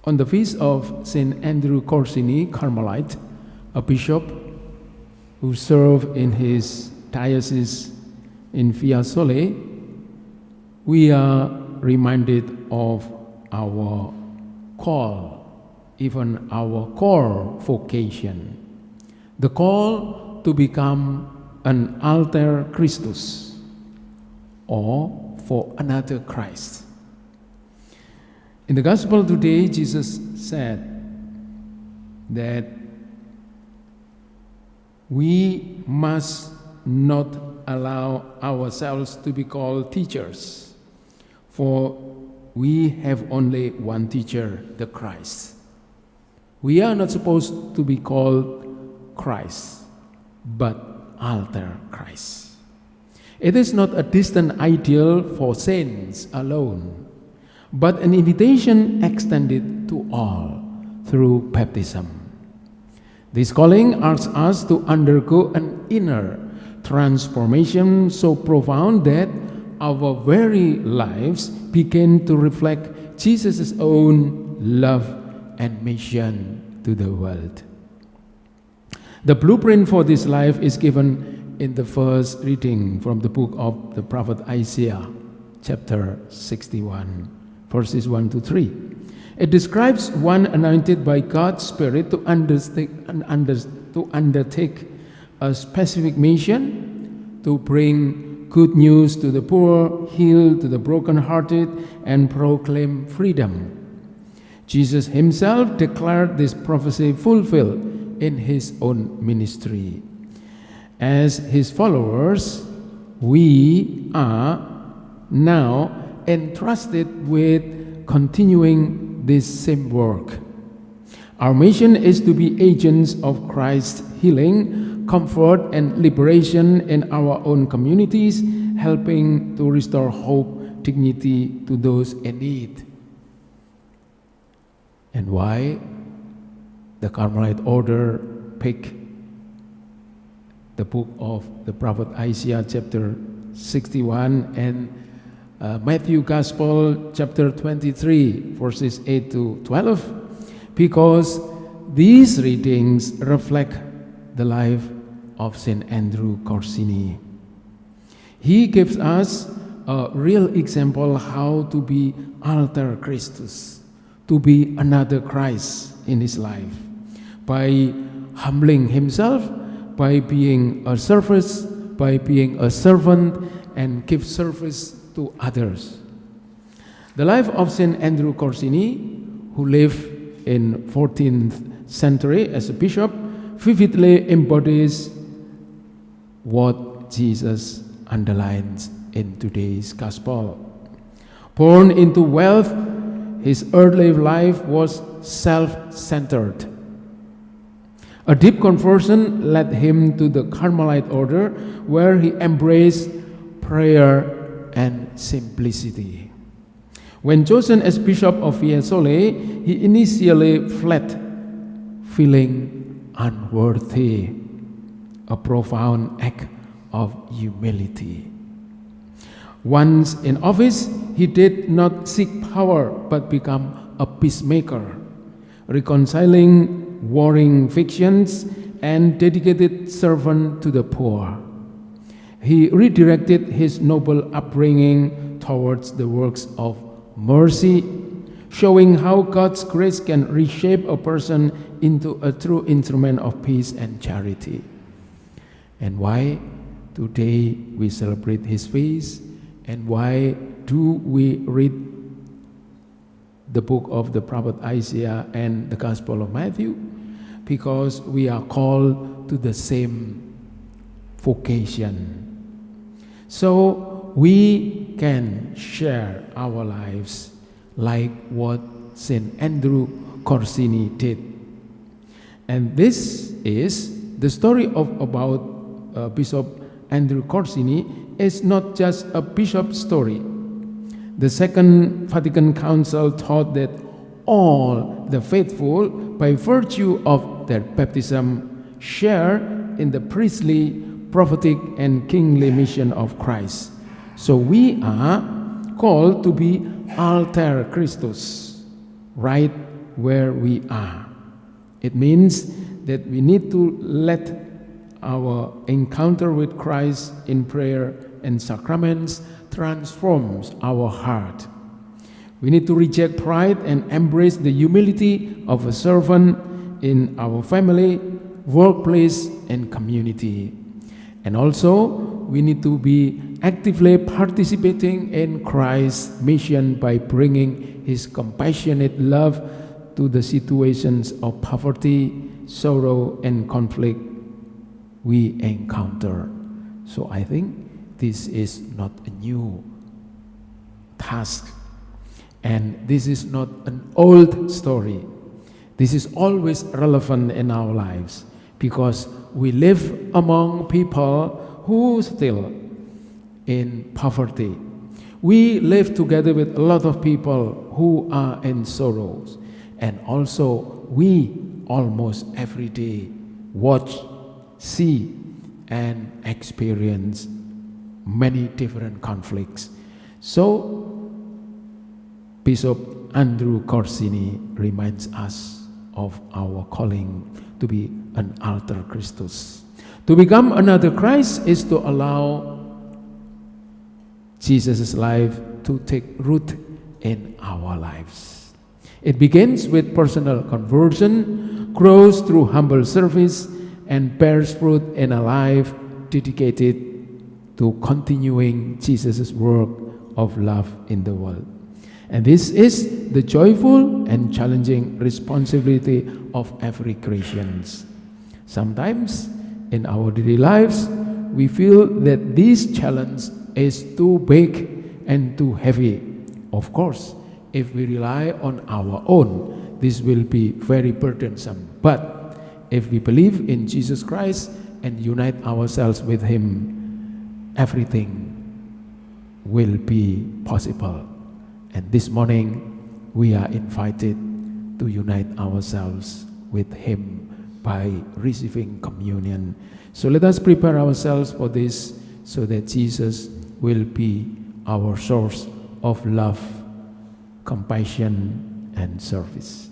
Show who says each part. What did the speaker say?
Speaker 1: On the feast of St. Andrew Corsini, Carmelite, a bishop who served in his diocese in Fiesole, we are reminded of our call, even our core vocation, the call to become an alter Christus, or for another Christ. In the Gospel today, Jesus said that we must not allow ourselves to be called teachers, for we have only one teacher, the Christ. We are not supposed to be called Christ, but alter Christ. It is not a distant ideal for saints alone, but an invitation extended to all through baptism. This calling asks us to undergo an inner transformation so profound that our very lives begin to reflect Jesus' own love and mission to the world. The blueprint for this life is given in the first reading from the book of the prophet Isaiah, chapter 61. Verses 1 to 3. It describes one anointed by God's Spirit to undertake a specific mission, to bring good news to the poor, heal to the brokenhearted, and proclaim freedom. Jesus himself declared this prophecy fulfilled in his own ministry. As his followers, we are now entrusted with continuing this same work. Our mission is to be agents of Christ's healing, comfort, and liberation in our own communities, helping to restore hope, dignity to those in need. And why the Carmelite order picked the book of the prophet Isaiah, chapter 61, and Matthew Gospel, chapter 23, verses 8 to 12, because these readings reflect the life of St. Andrew Corsini. He gives us a real example how to be alter Christus, to be another Christ in his life, by humbling himself, by being a service, by being a servant, and give service to others. The life of St. Andrew Corsini, who lived in 14th century as a bishop, vividly embodies what Jesus underlines in today's gospel. Born into wealth, his earthly life was self-centered. A deep conversion led him to the Carmelite order, where he embraced prayer and simplicity. When chosen as Bishop of Fiesole, he initially fled, feeling unworthy, a profound act of humility. Once in office, he did not seek power but become a peacemaker, reconciling warring factions and dedicated servant to the poor. He redirected his noble upbringing towards the works of mercy, showing how God's grace can reshape a person into a true instrument of peace and charity. And why today we celebrate his feast, and why do we read the book of the prophet Isaiah and the Gospel of Matthew? Because we are called to the same vocation. So we can share our lives like what St. Andrew Corsini did. And this is the story about Bishop Andrew Corsini is not just a bishop's story. The Second Vatican Council taught that all the faithful, by virtue of their baptism, share in the priestly, prophetic, and kingly mission of Christ. So we are called to be alter Christus, right where we are. It means that we need to let our encounter with Christ in prayer and sacraments transforms our heart. We need to reject pride and embrace the humility of a servant in our family, workplace, and community. And also, we need to be actively participating in Christ's mission by bringing His compassionate love to the situations of poverty, sorrow, and conflict we encounter. So I think this is not a new task, and this is not an old story. This is always relevant in our lives because we live among people who still in poverty. We live together with a lot of people who are in sorrows, and also we almost every day watch, see, and experience many different conflicts. So Bishop Andrew Corsini reminds us of our calling to be an alter Christus. To become another Christ is to allow Jesus' life to take root in our lives. It begins with personal conversion, grows through humble service, and bears fruit in a life dedicated to continuing Jesus' work of love in the world. And this is the joyful and challenging responsibility of every Christian. Sometimes in our daily lives, we feel that this challenge is too big and too heavy. Of course, if we rely on our own, this will be very burdensome. But if we believe in Jesus Christ and unite ourselves with Him, everything will be possible. And this morning, we are invited to unite ourselves with Him by receiving communion. So let us prepare ourselves for this so that Jesus will be our source of love, compassion, and service.